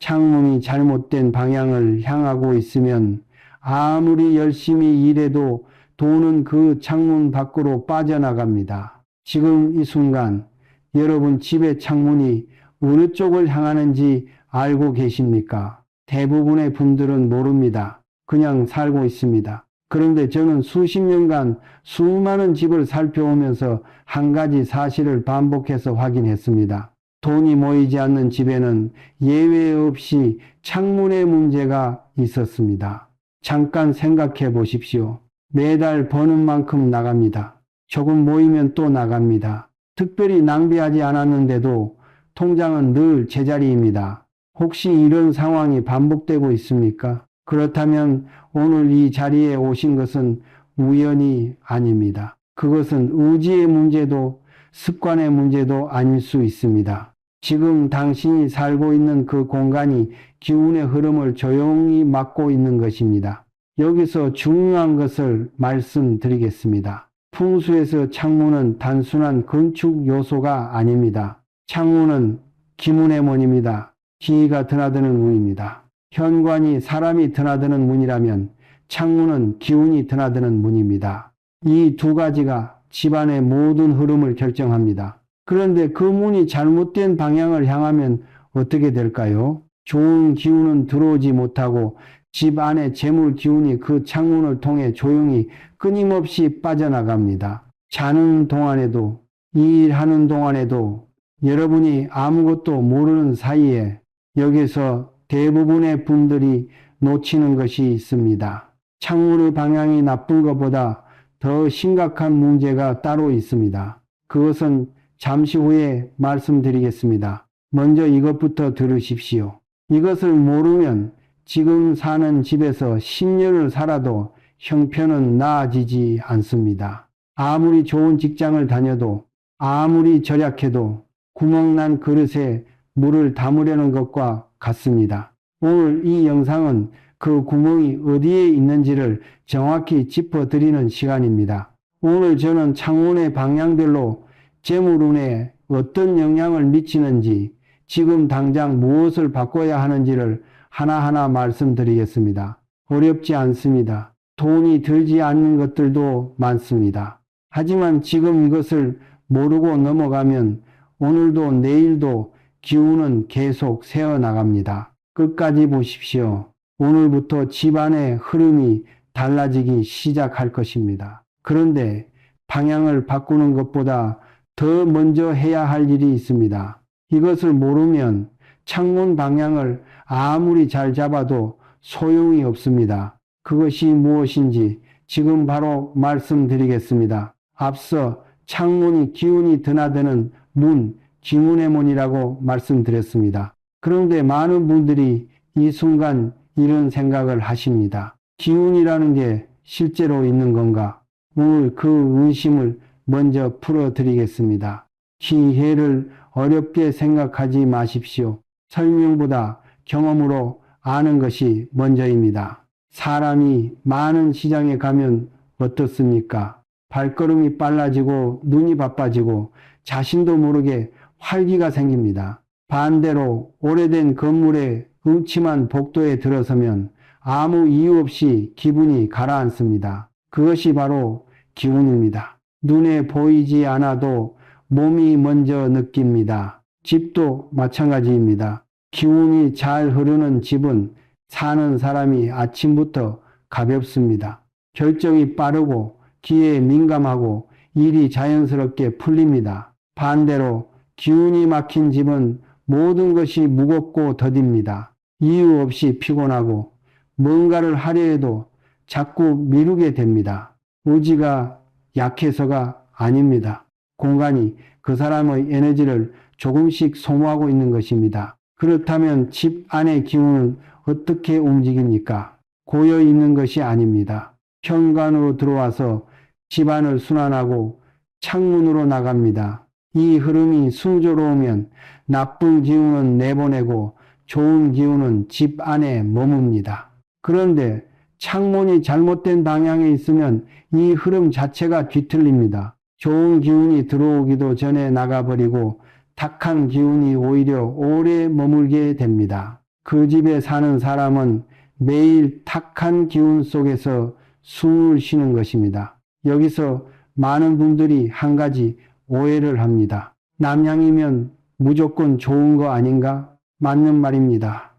창문이 잘못된 방향을 향하고 있으면 아무리 열심히 일해도 돈은 그 창문 밖으로 빠져나갑니다. 지금 이 순간 여러분 집의 창문이 어느 쪽을 향하는지 알고 계십니까? 대부분의 분들은 모릅니다. 그냥 살고 있습니다. 그런데 저는 수십 년간 수많은 집을 살펴오면서 한 가지 사실을 반복해서 확인했습니다. 돈이 모이지 않는 집에는 예외 없이 창문의 문제가 있었습니다. 잠깐 생각해 보십시오. 매달 버는 만큼 나갑니다. 조금 모이면 또 나갑니다. 특별히 낭비하지 않았는데도 통장은 늘 제자리입니다. 혹시 이런 상황이 반복되고 있습니까? 그렇다면 오늘 이 자리에 오신 것은 우연이 아닙니다. 그것은 의지의 문제도 습관의 문제도 아닐 수 있습니다. 지금 당신이 살고 있는 그 공간이 기운의 흐름을 조용히 막고 있는 것입니다. 여기서 중요한 것을 말씀드리겠습니다. 풍수에서 창문은 단순한 건축 요소가 아닙니다. 창문은 기문의 문입니다. 기가 드나드는 문입니다. 현관이 사람이 드나드는 문이라면 창문은 기운이 드나드는 문입니다. 이 두 가지가 집안의 모든 흐름을 결정합니다. 그런데 그 문이 잘못된 방향을 향하면 어떻게 될까요? 좋은 기운은 들어오지 못하고 집 안의 재물 기운이 그 창문을 통해 조용히 끊임없이 빠져나갑니다. 자는 동안에도 일하는 동안에도 여러분이 아무것도 모르는 사이에 여기서 대부분의 분들이 놓치는 것이 있습니다. 창문의 방향이 나쁜 것보다 더 심각한 문제가 따로 있습니다. 그것은 잠시 후에 말씀드리겠습니다. 먼저 이것부터 들으십시오. 이것을 모르면 지금 사는 집에서 10년을 살아도 형편은 나아지지 않습니다. 아무리 좋은 직장을 다녀도 아무리 절약해도 구멍난 그릇에 물을 담으려는 것과 같습니다. 오늘 이 영상은 그 구멍이 어디에 있는지를 정확히 짚어드리는 시간입니다. 오늘 저는 창문의 방향별로 재물운에 어떤 영향을 미치는지 지금 당장 무엇을 바꿔야 하는지를 하나하나 말씀드리겠습니다. 어렵지 않습니다. 돈이 들지 않는 것들도 많습니다. 하지만 지금 이것을 모르고 넘어가면 오늘도 내일도 기운은 계속 새어나갑니다. 끝까지 보십시오. 오늘부터 집안의 흐름이 달라지기 시작할 것입니다. 그런데 방향을 바꾸는 것보다 더 먼저 해야 할 일이 있습니다. 이것을 모르면 창문 방향을 아무리 잘 잡아도 소용이 없습니다. 그것이 무엇인지 지금 바로 말씀드리겠습니다. 앞서 창문이 기운이 드나드는 문, 기문의 문이라고 말씀드렸습니다. 그런데 많은 분들이 이 순간 이런 생각을 하십니다. 기운이라는 게 실제로 있는 건가? 오늘 그 의심을 먼저 풀어드리겠습니다. 기회를 어렵게 생각하지 마십시오. 설명보다 경험으로 아는 것이 먼저입니다. 사람이 많은 시장에 가면 어떻습니까? 발걸음이 빨라지고 눈이 바빠지고 자신도 모르게 활기가 생깁니다. 반대로 오래된 건물에 음침한 복도에 들어서면 아무 이유 없이 기분이 가라앉습니다. 그것이 바로 기운입니다. 눈에 보이지 않아도 몸이 먼저 느낍니다. 집도 마찬가지입니다. 기운이 잘 흐르는 집은 사는 사람이 아침부터 가볍습니다. 결정이 빠르고 기회에 민감하고 일이 자연스럽게 풀립니다. 반대로 기운이 막힌 집은 모든 것이 무겁고 더딥니다. 이유 없이 피곤하고 뭔가를 하려 해도 자꾸 미루게 됩니다. 의지가 약해서가 아닙니다. 공간이 그 사람의 에너지를 조금씩 소모하고 있는 것입니다. 그렇다면 집 안의 기운은 어떻게 움직입니까? 고여 있는 것이 아닙니다. 현관으로 들어와서 집안을 순환하고 창문으로 나갑니다. 이 흐름이 순조로우면 나쁜 기운은 내보내고 좋은 기운은 집 안에 머뭅니다. 그런데 창문이 잘못된 방향에 있으면 이 흐름 자체가 뒤틀립니다. 좋은 기운이 들어오기도 전에 나가버리고 탁한 기운이 오히려 오래 머물게 됩니다. 그 집에 사는 사람은 매일 탁한 기운 속에서 숨을 쉬는 것입니다. 여기서 많은 분들이 한 가지 오해를 합니다. 남양이면 무조건 좋은 거 아닌가? 맞는 말입니다.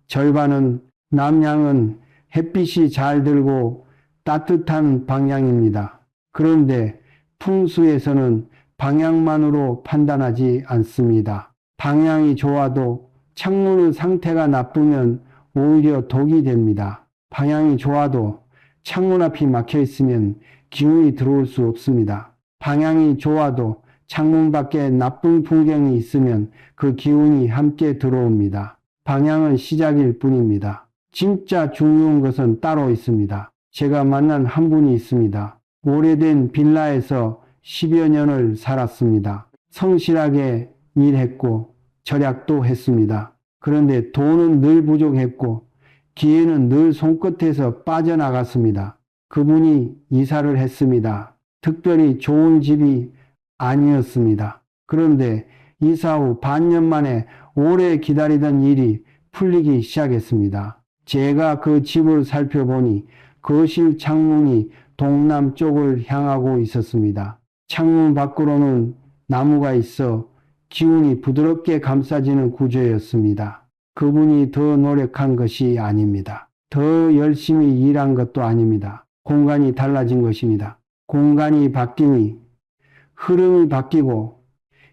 절반은 남양은 햇빛이 잘 들고 따뜻한 방향입니다. 그런데 풍수에서는 방향만으로 판단하지 않습니다. 방향이 좋아도 창문의 상태가 나쁘면 오히려 독이 됩니다. 방향이 좋아도 창문 앞이 막혀 있으면 기운이 들어올 수 없습니다. 방향이 좋아도 창문 밖에 나쁜 풍경이 있으면 그 기운이 함께 들어옵니다. 방향은 시작일 뿐입니다. 진짜 중요한 것은 따로 있습니다. 제가 만난 한 분이 있습니다. 오래된 빌라에서 10여 년을 살았습니다. 성실하게 일했고 절약도 했습니다. 그런데 돈은 늘 부족했고 기회는 늘 손끝에서 빠져나갔습니다. 그분이 이사를 했습니다. 특별히 좋은 집이 아니었습니다. 그런데 이사 후 반년 만에 오래 기다리던 일이 풀리기 시작했습니다. 제가 그 집을 살펴보니 거실 창문이 동남쪽을 향하고 있었습니다. 창문 밖으로는 나무가 있어 기운이 부드럽게 감싸지는 구조였습니다. 그분이 더 노력한 것이 아닙니다. 더 열심히 일한 것도 아닙니다. 공간이 달라진 것입니다. 공간이 바뀌니 흐름이 바뀌고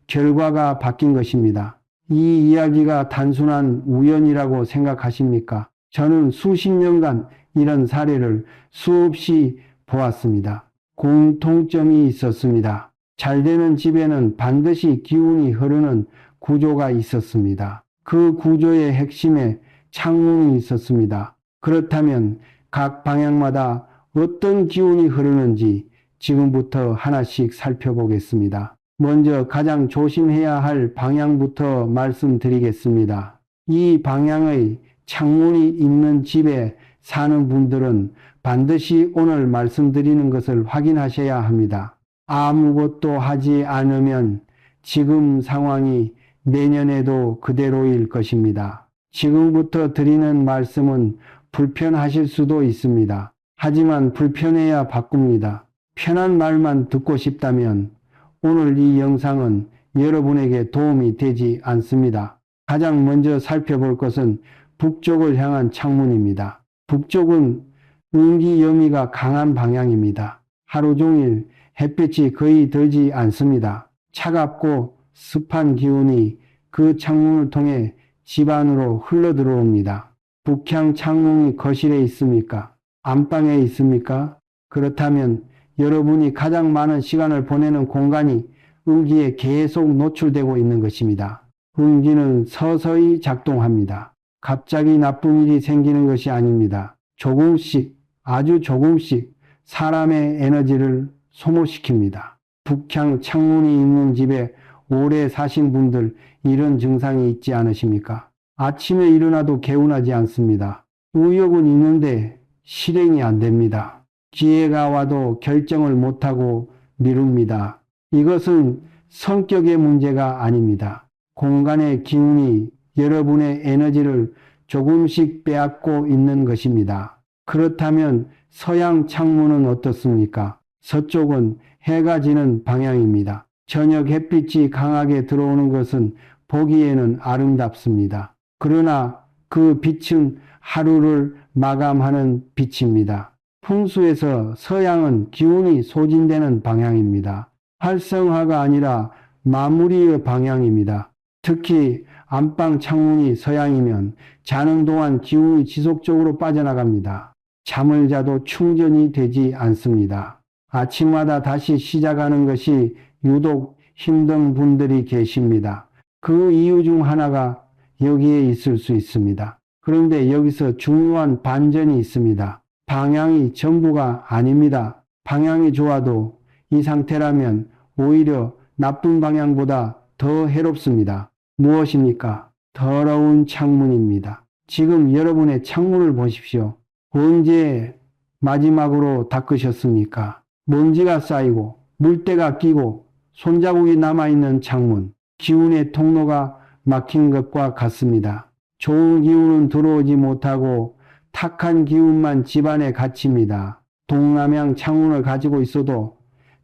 결과가 바뀐 것입니다. 이 이야기가 단순한 우연이라고 생각하십니까? 저는 수십 년간 이런 사례를 수없이 보았습니다. 공통점이 있었습니다. 잘 되는 집에는 반드시 기운이 흐르는 구조가 있었습니다. 그 구조의 핵심에 창문이 있었습니다. 그렇다면 각 방향마다 어떤 기운이 흐르는지 지금부터 하나씩 살펴보겠습니다. 먼저 가장 조심해야 할 방향부터 말씀드리겠습니다. 이 방향의 창문이 있는 집에 사는 분들은 반드시 오늘 말씀드리는 것을 확인하셔야 합니다. 아무것도 하지 않으면 지금 상황이 내년에도 그대로일 것입니다. 지금부터 드리는 말씀은 불편하실 수도 있습니다. 하지만 불편해야 바꿉니다. 편한 말만 듣고 싶다면 오늘 이 영상은 여러분에게 도움이 되지 않습니다. 가장 먼저 살펴볼 것은 북쪽을 향한 창문입니다. 북쪽은 음기여미가 강한 방향입니다. 하루 종일 햇빛이 거의 들지 않습니다. 차갑고 습한 기운이 그 창문을 통해 집 안으로 흘러 들어옵니다. 북향 창문이 거실에 있습니까? 안방에 있습니까? 그렇다면 여러분이 가장 많은 시간을 보내는 공간이 음기에 계속 노출되고 있는 것입니다. 음기는 서서히 작동합니다. 갑자기 나쁜 일이 생기는 것이 아닙니다. 조금씩, 아주 조금씩 사람의 에너지를 소모시킵니다. 북향 창문이 있는 집에 오래 사신 분들 이런 증상이 있지 않으십니까? 아침에 일어나도 개운하지 않습니다. 의욕은 있는데 실행이 안 됩니다. 기회가 와도 결정을 못하고 미룹니다. 이것은 성격의 문제가 아닙니다. 공간의 기운이 여러분의 에너지를 조금씩 빼앗고 있는 것입니다. 그렇다면 서양 창문은 어떻습니까? 서쪽은 해가 지는 방향입니다. 저녁 햇빛이 강하게 들어오는 것은 보기에는 아름답습니다. 그러나 그 빛은 하루를 마감하는 빛입니다. 풍수에서 서양은 기운이 소진되는 방향입니다. 활성화가 아니라 마무리의 방향입니다. 특히 안방 창문이 서양이면 자는 동안 기운이 지속적으로 빠져나갑니다. 잠을 자도 충전이 되지 않습니다. 아침마다 다시 시작하는 것이 유독 힘든 분들이 계십니다. 그 이유 중 하나가 여기에 있을 수 있습니다. 그런데 여기서 중요한 반전이 있습니다. 방향이 전부가 아닙니다. 방향이 좋아도 이 상태라면 오히려 나쁜 방향보다 더 해롭습니다. 무엇입니까? 더러운 창문입니다. 지금 여러분의 창문을 보십시오. 언제 마지막으로 닦으셨습니까? 먼지가 쌓이고 물때가 끼고 손자국이 남아있는 창문, 기운의 통로가 막힌 것과 같습니다. 좋은 기운은 들어오지 못하고 탁한 기운만 집안에 갇힙니다. 동남향 창문을 가지고 있어도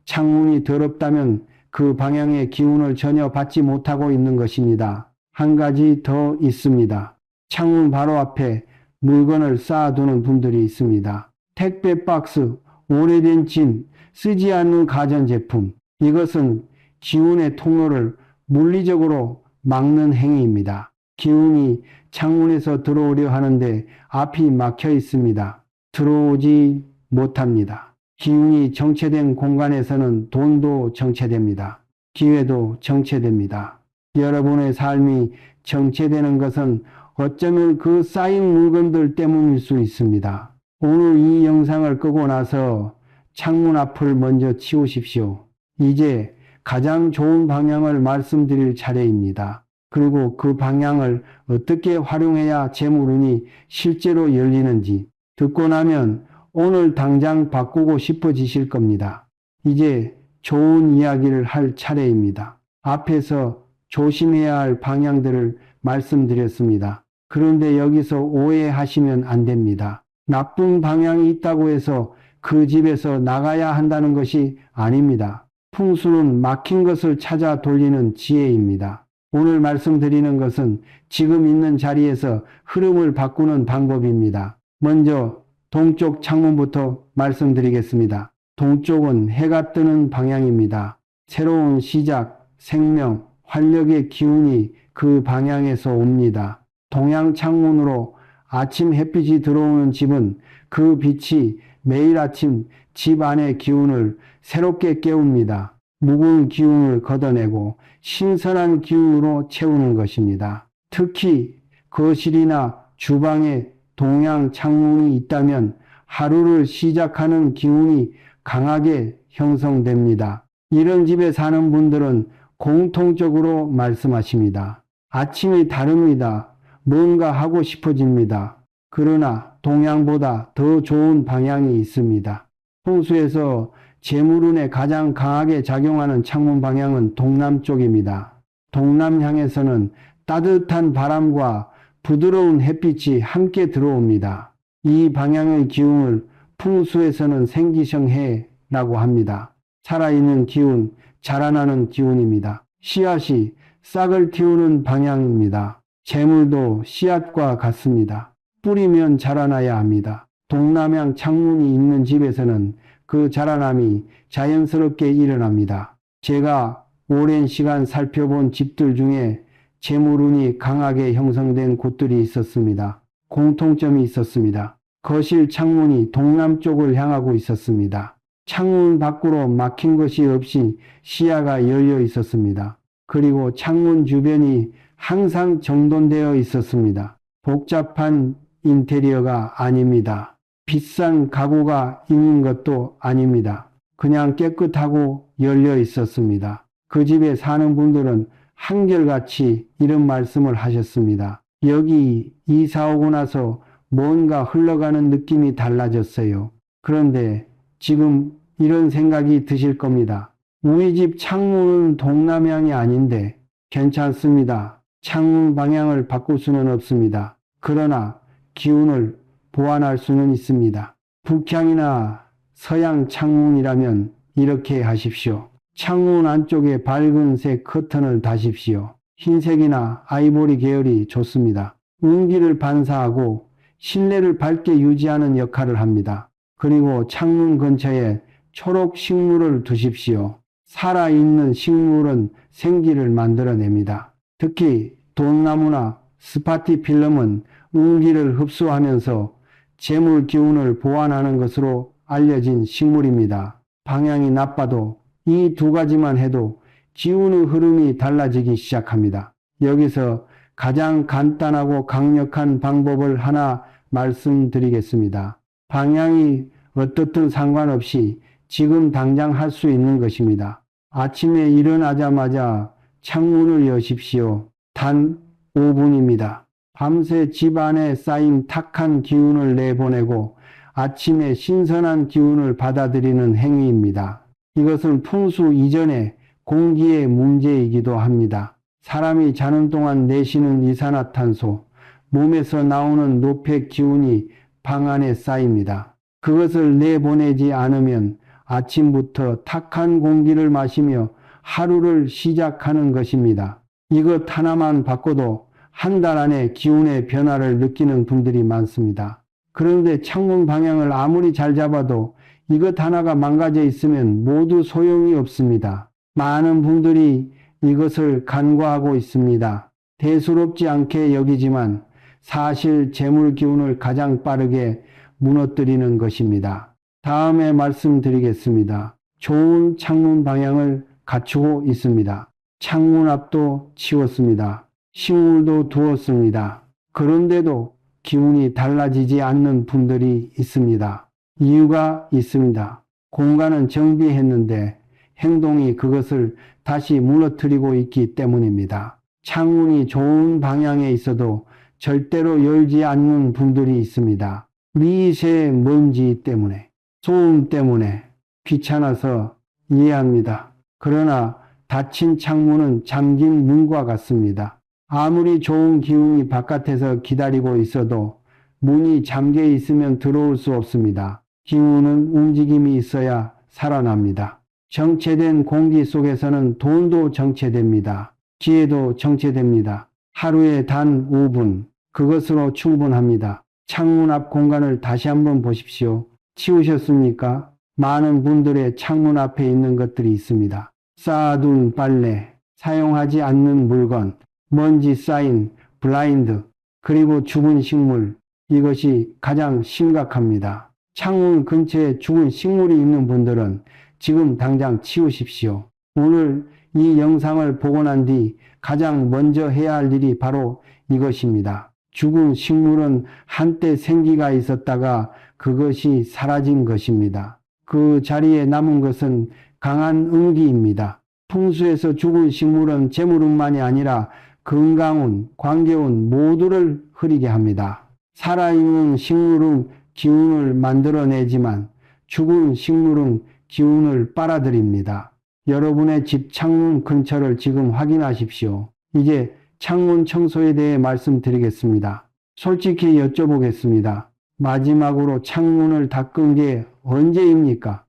창문이 더럽다면 그 방향의 기운을 전혀 받지 못하고 있는 것입니다. 한 가지 더 있습니다. 창문 바로 앞에 물건을 쌓아두는 분들이 있습니다. 택배 박스, 오래된 진, 쓰지 않는 가전제품. 이것은 기운의 통로를 물리적으로 막는 행위입니다. 기운이 창문에서 들어오려 하는데 앞이 막혀 있습니다. 들어오지 못합니다. 기운이 정체된 공간에서는 돈도 정체됩니다. 기회도 정체됩니다. 여러분의 삶이 정체되는 것은 어쩌면 그 쌓인 물건들 때문일 수 있습니다. 오늘 이 영상을 끄고 나서 창문 앞을 먼저 치우십시오. 이제 가장 좋은 방향을 말씀드릴 차례입니다. 그리고 그 방향을 어떻게 활용해야 재물운이 실제로 열리는지 듣고 나면 오늘 당장 바꾸고 싶어지실 겁니다. 이제 좋은 이야기를 할 차례입니다. 앞에서 조심해야 할 방향들을 말씀드렸습니다. 그런데 여기서 오해하시면 안 됩니다. 나쁜 방향이 있다고 해서 그 집에서 나가야 한다는 것이 아닙니다. 풍수는 막힌 것을 찾아 돌리는 지혜입니다. 오늘 말씀드리는 것은 지금 있는 자리에서 흐름을 바꾸는 방법입니다. 먼저 동쪽 창문부터 말씀드리겠습니다. 동쪽은 해가 뜨는 방향입니다. 새로운 시작, 생명, 활력의 기운이 그 방향에서 옵니다. 동양 창문으로 아침 햇빛이 들어오는 집은 그 빛이 매일 아침 집 안의 기운을 새롭게 깨웁니다. 묵은 기운을 걷어내고 신선한 기운으로 채우는 것입니다. 특히 거실이나 주방에 동양 창문이 있다면 하루를 시작하는 기운이 강하게 형성됩니다. 이런 집에 사는 분들은 공통적으로 말씀하십니다. 아침이 다릅니다. 뭔가 하고 싶어집니다. 그러나 동양보다 더 좋은 방향이 있습니다. 풍수에서 재물운에 가장 강하게 작용하는 창문 방향은 동남쪽입니다. 동남향에서는 따뜻한 바람과 부드러운 햇빛이 함께 들어옵니다. 이 방향의 기운을 풍수에서는 생기성해라고 합니다. 살아있는 기운, 자라나는 기운입니다. 씨앗이 싹을 틔우는 방향입니다. 재물도 씨앗과 같습니다. 뿌리면 자라나야 합니다. 동남향 창문이 있는 집에서는 그 자라남이 자연스럽게 일어납니다. 제가 오랜 시간 살펴본 집들 중에 재물운이 강하게 형성된 곳들이 있었습니다. 공통점이 있었습니다. 거실 창문이 동남쪽을 향하고 있었습니다. 창문 밖으로 막힌 것이 없이 시야가 열려 있었습니다. 그리고 창문 주변이 항상 정돈되어 있었습니다. 복잡한 인테리어가 아닙니다. 비싼 가구가 있는 것도 아닙니다. 그냥 깨끗하고 열려 있었습니다. 그 집에 사는 분들은 한결같이 이런 말씀을 하셨습니다. 여기 이사 오고 나서 뭔가 흘러가는 느낌이 달라졌어요. 그런데 지금 이런 생각이 드실 겁니다. 우리 집 창문은 동남향이 아닌데 괜찮습니다. 창문 방향을 바꿀 수는 없습니다. 그러나 기운을 보완할 수는 있습니다. 북향이나 서양 창문이라면 이렇게 하십시오. 창문 안쪽에 밝은색 커튼을 다십시오. 흰색이나 아이보리 계열이 좋습니다. 운기를 반사하고 실내를 밝게 유지하는 역할을 합니다. 그리고 창문 근처에 초록 식물을 두십시오. 살아있는 식물은 생기를 만들어냅니다. 특히 돈나무나 스파티필름은 운기를 흡수하면서 재물 기운을 보완하는 것으로 알려진 식물입니다. 방향이 나빠도 이 두 가지만 해도 기운의 흐름이 달라지기 시작합니다. 여기서 가장 간단하고 강력한 방법을 하나 말씀드리겠습니다. 방향이 어떻든 상관없이 지금 당장 할 수 있는 것입니다. 아침에 일어나자마자 창문을 여십시오. 단 5분입니다. 밤새 집 안에 쌓인 탁한 기운을 내보내고 아침에 신선한 기운을 받아들이는 행위입니다. 이것은 풍수 이전의 공기의 문제이기도 합니다. 사람이 자는 동안 내쉬는 이산화탄소, 몸에서 나오는 노폐 기운이 방 안에 쌓입니다. 그것을 내보내지 않으면 아침부터 탁한 공기를 마시며 하루를 시작하는 것입니다. 이것 하나만 바꿔도 한 달 안에 기운의 변화를 느끼는 분들이 많습니다. 그런데 창문 방향을 아무리 잘 잡아도 이것 하나가 망가져 있으면 모두 소용이 없습니다. 많은 분들이 이것을 간과하고 있습니다. 대수롭지 않게 여기지만 사실 재물 기운을 가장 빠르게 무너뜨리는 것입니다. 다음에 말씀드리겠습니다. 좋은 창문 방향을 갖추고 있습니다. 창문 앞도 치웠습니다. 식물도 두었습니다. 그런데도 기운이 달라지지 않는 분들이 있습니다. 이유가 있습니다. 공간은 정비했는데 행동이 그것을 다시 무너뜨리고 있기 때문입니다. 창문이 좋은 방향에 있어도 절대로 열지 않는 분들이 있습니다. 미세 먼지 때문에, 소음 때문에 귀찮아서 이해합니다. 그러나 닫힌 창문은 잠긴 문과 같습니다. 아무리 좋은 기운이 바깥에서 기다리고 있어도 문이 잠겨 있으면 들어올 수 없습니다. 기운은 움직임이 있어야 살아납니다. 정체된 공기 속에서는 돈도 정체됩니다. 기회도 정체됩니다. 하루에 단 5분, 그것으로 충분합니다. 창문 앞 공간을 다시 한번 보십시오. 치우셨습니까? 많은 분들의 창문 앞에 있는 것들이 있습니다. 쌓아둔 빨래, 사용하지 않는 물건, 먼지 쌓인 블라인드, 그리고 죽은 식물, 이것이 가장 심각합니다. 창문 근처에 죽은 식물이 있는 분들은 지금 당장 치우십시오. 오늘 이 영상을 보고 난 뒤 가장 먼저 해야 할 일이 바로 이것입니다. 죽은 식물은 한때 생기가 있었다가 그것이 사라진 것입니다. 그 자리에 남은 것은 강한 음기입니다. 풍수에서 죽은 식물은 재물운만이 아니라 건강운, 관계운 모두를 흐리게 합니다. 살아있는 식물은 기운을 만들어내지만 죽은 식물은 기운을 빨아들입니다. 여러분의 집 창문 근처를 지금 확인하십시오. 이제 창문 청소에 대해 말씀드리겠습니다. 솔직히 여쭤보겠습니다. 마지막으로 창문을 닦은 게 언제입니까?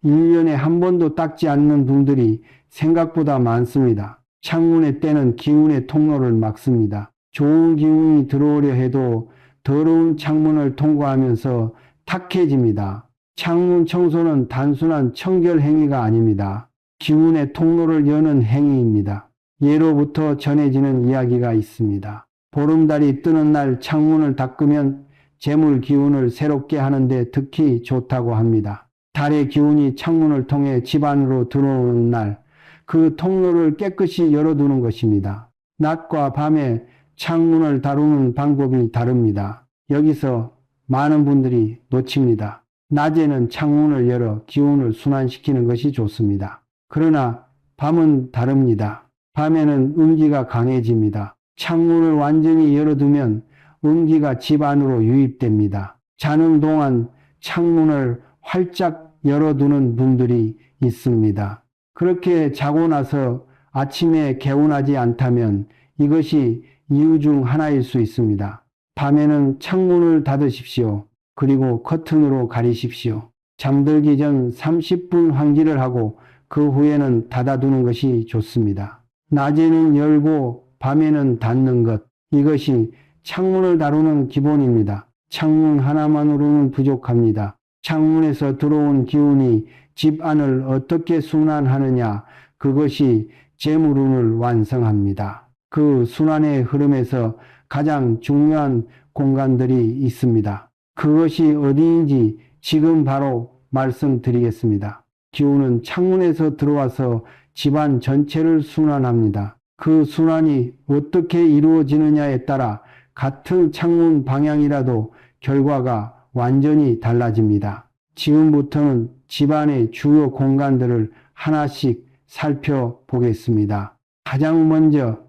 1년에 한 번도 닦지 않는 분들이 생각보다 많습니다. 창문의 때는 기운의 통로를 막습니다. 좋은 기운이 들어오려 해도 더러운 창문을 통과하면서 탁해집니다. 창문 청소는 단순한 청결 행위가 아닙니다. 기운의 통로를 여는 행위입니다. 예로부터 전해지는 이야기가 있습니다. 보름달이 뜨는 날 창문을 닦으면 재물 기운을 새롭게 하는데 특히 좋다고 합니다. 달의 기운이 창문을 통해 집 안으로 들어오는 날, 그 통로를 깨끗이 열어두는 것입니다. 낮과 밤에 창문을 다루는 방법이 다릅니다. 여기서 많은 분들이 놓칩니다. 낮에는 창문을 열어 기운을 순환시키는 것이 좋습니다. 그러나 밤은 다릅니다. 밤에는 음기가 강해집니다. 창문을 완전히 열어두면 음기가 집 안으로 유입됩니다. 자는 동안 창문을 활짝 열어두는 분들이 있습니다. 그렇게 자고 나서 아침에 개운하지 않다면 이것이 이유 중 하나일 수 있습니다. 밤에는 창문을 닫으십시오. 그리고 커튼으로 가리십시오. 잠들기 전 30분 환기를 하고 그 후에는 닫아두는 것이 좋습니다. 낮에는 열고 밤에는 닫는 것, 이것이 창문을 다루는 기본입니다. 창문 하나만으로는 부족합니다. 창문에서 들어온 기운이 집 안을 어떻게 순환하느냐, 그것이 재물운을 완성합니다. 그 순환의 흐름에서 가장 중요한 공간들이 있습니다. 그것이 어디인지 지금 바로 말씀드리겠습니다. 기운은 창문에서 들어와서 집안 전체를 순환합니다. 그 순환이 어떻게 이루어지느냐에 따라 같은 창문 방향이라도 결과가 완전히 달라집니다. 지금부터는 집안의 주요 공간들을 하나씩 살펴보겠습니다. 가장 먼저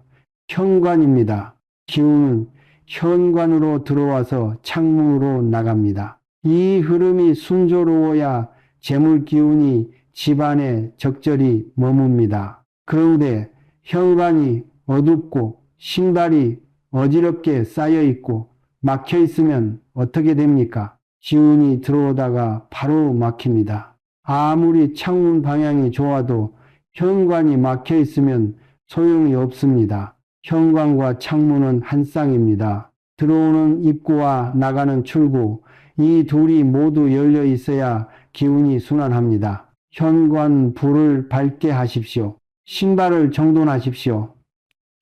현관입니다. 기운은 현관으로 들어와서 창문으로 나갑니다. 이 흐름이 순조로워야 재물 기운이 집안에 적절히 머뭅니다. 그런데 현관이 어둡고 신발이 어지럽게 쌓여 있고 막혀 있으면 어떻게 됩니까? 기운이 들어오다가 바로 막힙니다. 아무리 창문 방향이 좋아도 현관이 막혀 있으면 소용이 없습니다. 현관과 창문은 한 쌍입니다. 들어오는 입구와 나가는 출구, 이 둘이 모두 열려 있어야 기운이 순환합니다. 현관 불을 밝게 하십시오. 신발을 정돈하십시오.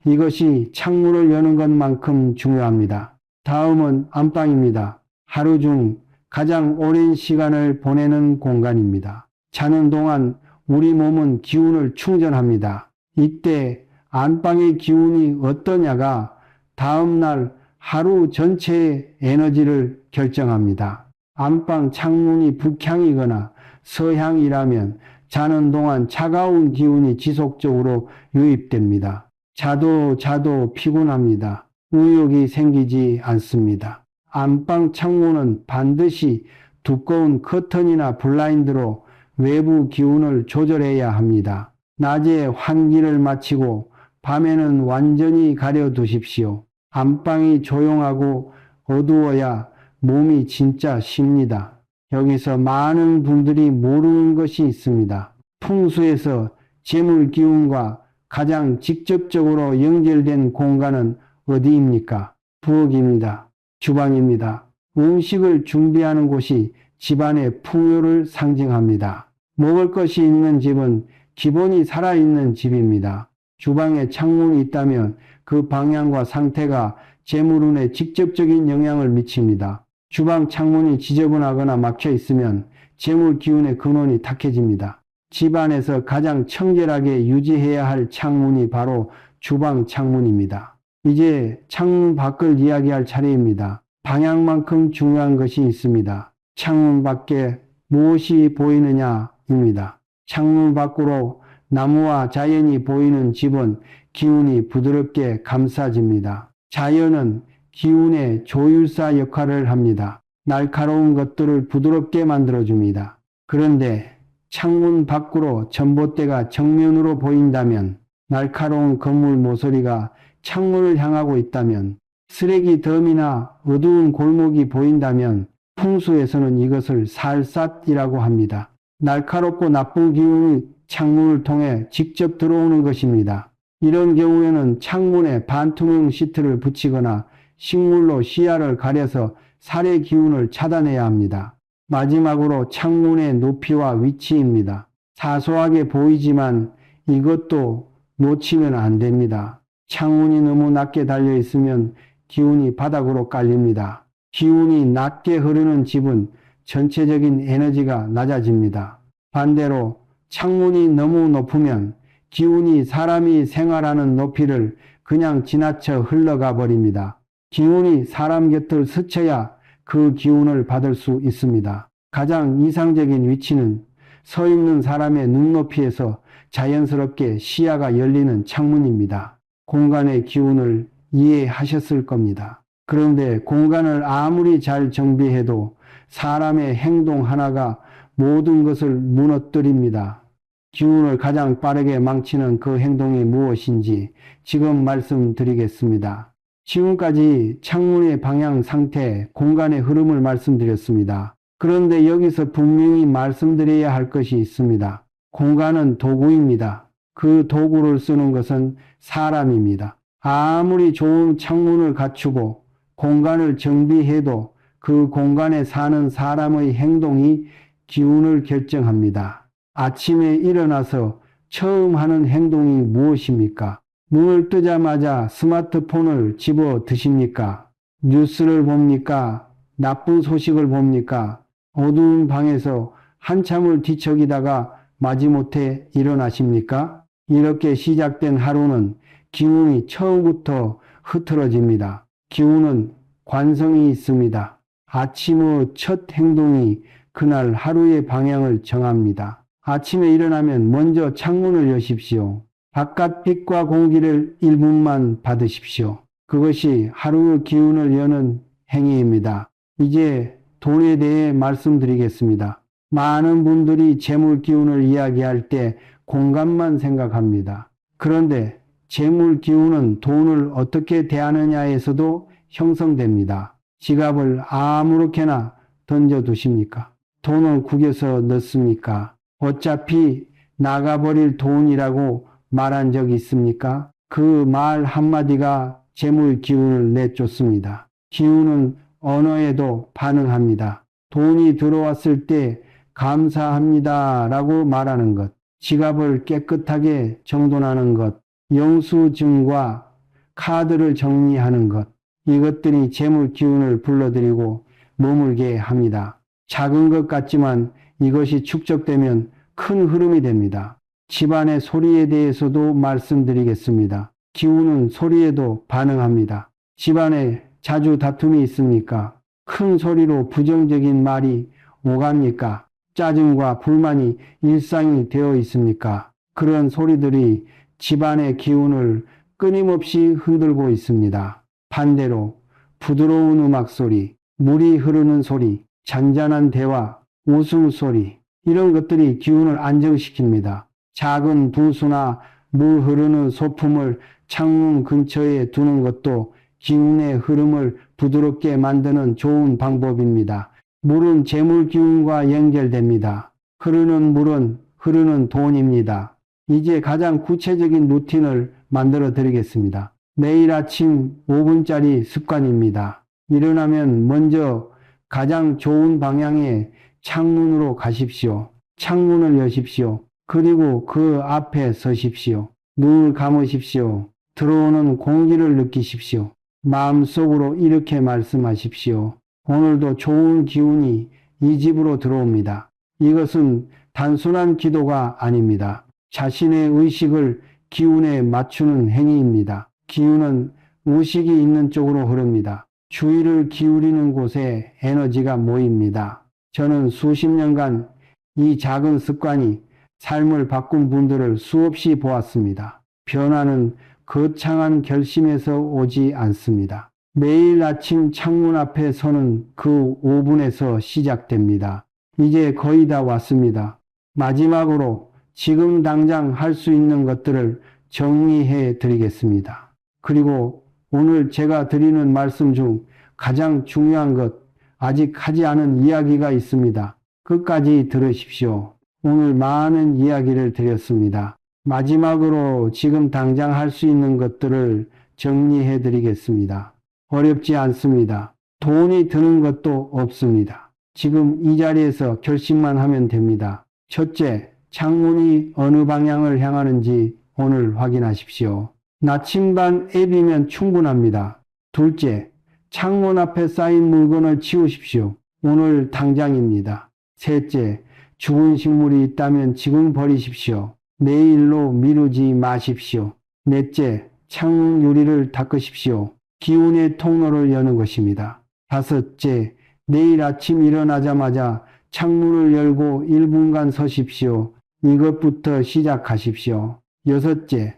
이것이 창문을 여는 것만큼 중요합니다. 다음은 안방입니다. 하루 중 가장 오랜 시간을 보내는 공간입니다. 자는 동안 우리 몸은 기운을 충전합니다. 이때 안방의 기운이 어떠냐가 다음날 하루 전체의 에너지를 결정합니다. 안방 창문이 북향이거나 서향이라면 자는 동안 차가운 기운이 지속적으로 유입됩니다. 자도 피곤합니다. 의욕이 생기지 않습니다. 안방 창문은 반드시 두꺼운 커튼이나 블라인드로 외부 기운을 조절해야 합니다. 낮에 환기를 마치고 밤에는 완전히 가려두십시오. 안방이 조용하고 어두워야 몸이 진짜 쉽니다. 여기서 많은 분들이 모르는 것이 있습니다. 풍수에서 재물 기운과 가장 직접적으로 연결된 공간은 어디입니까? 부엌입니다. 주방입니다. 음식을 준비하는 곳이 집안의 풍요를 상징합니다. 먹을 것이 있는 집은 기본이 살아있는 집입니다. 주방에 창문이 있다면 그 방향과 상태가 재물운에 직접적인 영향을 미칩니다. 주방 창문이 지저분하거나 막혀 있으면 재물 기운의 근원이 탁해집니다. 집안에서 가장 청결하게 유지해야 할 창문이 바로 주방 창문입니다. 이제 창문 밖을 이야기할 차례입니다. 방향만큼 중요한 것이 있습니다. 창문 밖에 무엇이 보이느냐입니다. 창문 밖으로 나무와 자연이 보이는 집은 기운이 부드럽게 감싸집니다. 자연은 기운의 조율사 역할을 합니다. 날카로운 것들을 부드럽게 만들어줍니다. 그런데 창문 밖으로 전봇대가 정면으로 보인다면, 날카로운 건물 모서리가 창문을 향하고 있다면, 쓰레기 덤이나 어두운 골목이 보인다면 풍수에서는 이것을 살삿이라고 합니다. 날카롭고 나쁜 기운이 창문을 통해 직접 들어오는 것입니다. 이런 경우에는 창문에 반투명 시트를 붙이거나 식물로 시야를 가려서 살의 기운을 차단해야 합니다. 마지막으로 창문의 높이와 위치입니다. 사소하게 보이지만 이것도 놓치면 안 됩니다. 창문이 너무 낮게 달려 있으면 기운이 바닥으로 깔립니다. 기운이 낮게 흐르는 집은 전체적인 에너지가 낮아집니다. 반대로 창문이 너무 높으면 기운이 사람이 생활하는 높이를 그냥 지나쳐 흘러가 버립니다. 기운이 사람 곁을 스쳐야 그 기운을 받을 수 있습니다. 가장 이상적인 위치는 서 있는 사람의 눈높이에서 자연스럽게 시야가 열리는 창문입니다. 공간의 기운을 이해하셨을 겁니다. 그런데 공간을 아무리 잘 정비해도 사람의 행동 하나가 모든 것을 무너뜨립니다. 기운을 가장 빠르게 망치는 그 행동이 무엇인지 지금 말씀드리겠습니다. 지금까지 창문의 방향 상태, 공간의 흐름을 말씀드렸습니다. 그런데 여기서 분명히 말씀드려야 할 것이 있습니다. 공간은 도구입니다. 그 도구를 쓰는 것은 사람입니다. 아무리 좋은 창문을 갖추고 공간을 정비해도 그 공간에 사는 사람의 행동이 기운을 결정합니다. 아침에 일어나서 처음 하는 행동이 무엇입니까? 눈을 뜨자마자 스마트폰을 집어 드십니까? 뉴스를 봅니까? 나쁜 소식을 봅니까? 어두운 방에서 한참을 뒤척이다가 마지못해 일어나십니까? 이렇게 시작된 하루는 기운이 처음부터 흐트러집니다. 기운은 관성이 있습니다. 아침의 첫 행동이 그날 하루의 방향을 정합니다. 아침에 일어나면 먼저 창문을 여십시오. 바깥 빛과 공기를 1분만 받으십시오. 그것이 하루의 기운을 여는 행위입니다. 이제 돈에 대해 말씀드리겠습니다. 많은 분들이 재물 기운을 이야기할 때 공간만 생각합니다. 그런데 재물 기운은 돈을 어떻게 대하느냐에서도 형성됩니다. 지갑을 아무렇게나 던져두십니까? 돈을 구겨서 넣습니까? 어차피 나가버릴 돈이라고 말한 적 있습니까? 그 말 한마디가 재물 기운을 내쫓습니다. 기운은 언어에도 반응합니다. 돈이 들어왔을 때 감사합니다 라고 말하는 것, 지갑을 깨끗하게 정돈하는 것, 영수증과 카드를 정리하는 것, 이것들이 재물 기운을 불러들이고 머물게 합니다. 작은 것 같지만 이것이 축적되면 큰 흐름이 됩니다. 집안의 소리에 대해서도 말씀드리겠습니다. 기운은 소리에도 반응합니다. 집안에 자주 다툼이 있습니까? 큰 소리로 부정적인 말이 오갑니까? 짜증과 불만이 일상이 되어 있습니까? 그런 소리들이 집안의 기운을 끊임없이 흔들고 있습니다. 반대로 부드러운 음악 소리, 물이 흐르는 소리, 잔잔한 대화, 웃음소리, 이런 것들이 기운을 안정시킵니다. 작은 부수나 물 흐르는 소품을 창문 근처에 두는 것도 기운의 흐름을 부드럽게 만드는 좋은 방법입니다. 물은 재물 기운과 연결됩니다. 흐르는 물은 흐르는 돈입니다. 이제 가장 구체적인 루틴을 만들어 드리겠습니다. 매일 아침 5분짜리 습관입니다. 일어나면 먼저 가장 좋은 방향의 창문으로 가십시오. 창문을 여십시오. 그리고 그 앞에 서십시오. 눈을 감으십시오. 들어오는 공기를 느끼십시오. 마음속으로 이렇게 말씀하십시오. 오늘도 좋은 기운이 이 집으로 들어옵니다. 이것은 단순한 기도가 아닙니다. 자신의 의식을 기운에 맞추는 행위입니다. 기운은 의식이 있는 쪽으로 흐릅니다. 주의를 기울이는 곳에 에너지가 모입니다. 저는 수십 년간 이 작은 습관이 삶을 바꾼 분들을 수없이 보았습니다. 변화는 거창한 결심에서 오지 않습니다. 매일 아침 창문 앞에 서는 그 5분에서 시작됩니다. 이제 거의 다 왔습니다. 마지막으로 지금 당장 할 수 있는 것들을 정리해 드리겠습니다. 그리고 오늘 제가 드리는 말씀 중 가장 중요한 것, 아직 하지 않은 이야기가 있습니다. 끝까지 들으십시오. 오늘 많은 이야기를 드렸습니다. 마지막으로 지금 당장 할 수 있는 것들을 정리해 드리겠습니다. 어렵지 않습니다. 돈이 드는 것도 없습니다. 지금 이 자리에서 결심만 하면 됩니다. 첫째, 창문이 어느 방향을 향하는지 오늘 확인하십시오. 나침반 앱이면 충분합니다. 둘째, 창문 앞에 쌓인 물건을 치우십시오. 오늘 당장입니다. 셋째, 죽은 식물이 있다면 지금 버리십시오. 내일로 미루지 마십시오. 넷째, 창문 유리를 닦으십시오. 기운의 통로를 여는 것입니다. 다섯째, 내일 아침 일어나자마자 창문을 열고 1분간 서십시오. 이것부터 시작하십시오. 여섯째,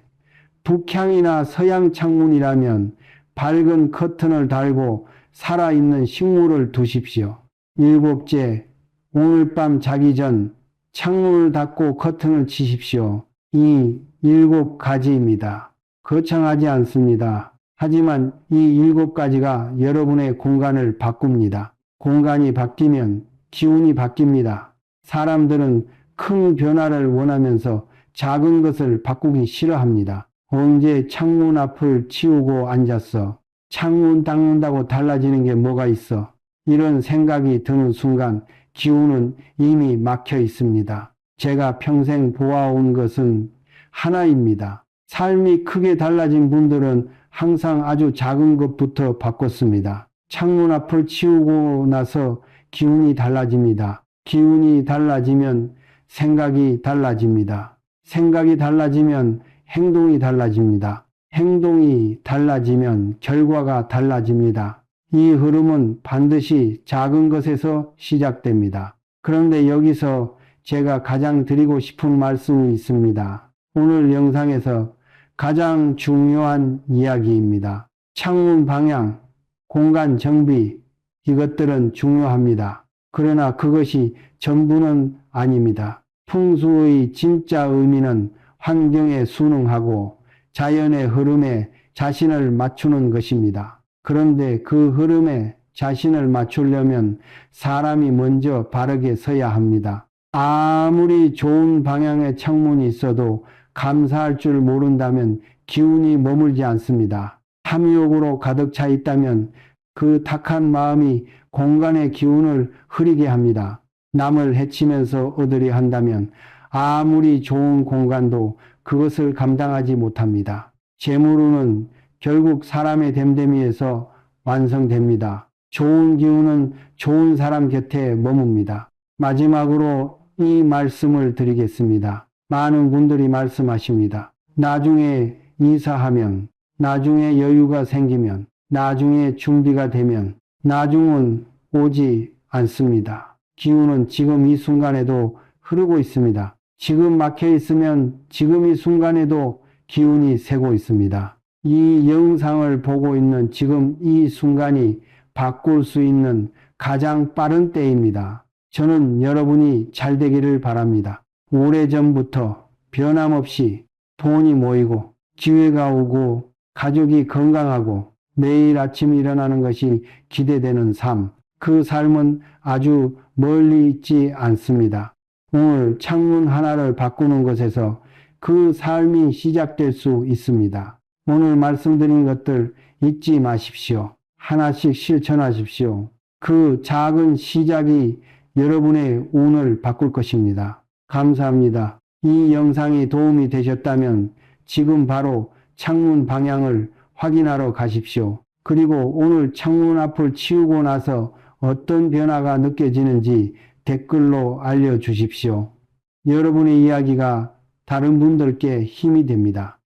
북향이나 서양 창문이라면 밝은 커튼을 달고 살아있는 식물을 두십시오. 일곱째, 오늘 밤 자기 전 창문을 닫고 커튼을 치십시오. 이 7가지입니다. 거창하지 않습니다. 하지만 이 7가지가 여러분의 공간을 바꿉니다. 공간이 바뀌면 기운이 바뀝니다. 사람들은 큰 변화를 원하면서 작은 것을 바꾸기 싫어합니다. 언제 창문 앞을 치우고 앉았어? 창문 닦는다고 달라지는 게 뭐가 있어? 이런 생각이 드는 순간 기운은 이미 막혀 있습니다. 제가 평생 보아온 것은 하나입니다. 삶이 크게 달라진 분들은 항상 아주 작은 것부터 바꿨습니다. 창문 앞을 치우고 나서 기운이 달라집니다. 기운이 달라지면 생각이 달라집니다. 생각이 달라지면 행동이 달라집니다. 행동이 달라지면 결과가 달라집니다. 이 흐름은 반드시 작은 것에서 시작됩니다. 그런데 여기서 제가 가장 드리고 싶은 말씀이 있습니다. 오늘 영상에서 가장 중요한 이야기입니다. 창문 방향, 공간 정비, 이것들은 중요합니다. 그러나 그것이 전부는 아닙니다. 풍수의 진짜 의미는 환경에 순응하고 자연의 흐름에 자신을 맞추는 것입니다. 그런데 그 흐름에 자신을 맞추려면 사람이 먼저 바르게 서야 합니다. 아무리 좋은 방향의 창문이 있어도 감사할 줄 모른다면 기운이 머물지 않습니다. 탐욕으로 가득 차 있다면 그 탁한 마음이 공간의 기운을 흐리게 합니다. 남을 해치면서 얻으려 한다면 아무리 좋은 공간도 그것을 감당하지 못합니다. 재물운은 결국 사람의 됨됨이에서 완성됩니다. 좋은 기운은 좋은 사람 곁에 머뭅니다. 마지막으로 이 말씀을 드리겠습니다. 많은 분들이 말씀하십니다. 나중에 이사하면, 나중에 여유가 생기면, 나중에 준비가 되면, 나중은 오지 않습니다. 기운은 지금 이 순간에도 흐르고 있습니다. 지금 막혀 있으면 지금 이 순간에도 기운이 새고 있습니다. 이 영상을 보고 있는 지금 이 순간이 바꿀 수 있는 가장 빠른 때입니다. 저는 여러분이 잘 되기를 바랍니다. 오래전부터 변함없이 돈이 모이고 기회가 오고 가족이 건강하고 매일 아침 일어나는 것이 기대되는 삶, 그 삶은 아주 멀리 있지 않습니다. 오늘 창문 하나를 바꾸는 것에서 그 삶이 시작될 수 있습니다. 오늘 말씀드린 것들 잊지 마십시오. 하나씩 실천하십시오. 그 작은 시작이 여러분의 운을 바꿀 것입니다. 감사합니다. 이 영상이 도움이 되셨다면 지금 바로 창문 방향을 확인하러 가십시오. 그리고 오늘 창문 앞을 치우고 나서 어떤 변화가 느껴지는지 댓글로 알려주십시오. 여러분의 이야기가 다른 분들께 힘이 됩니다.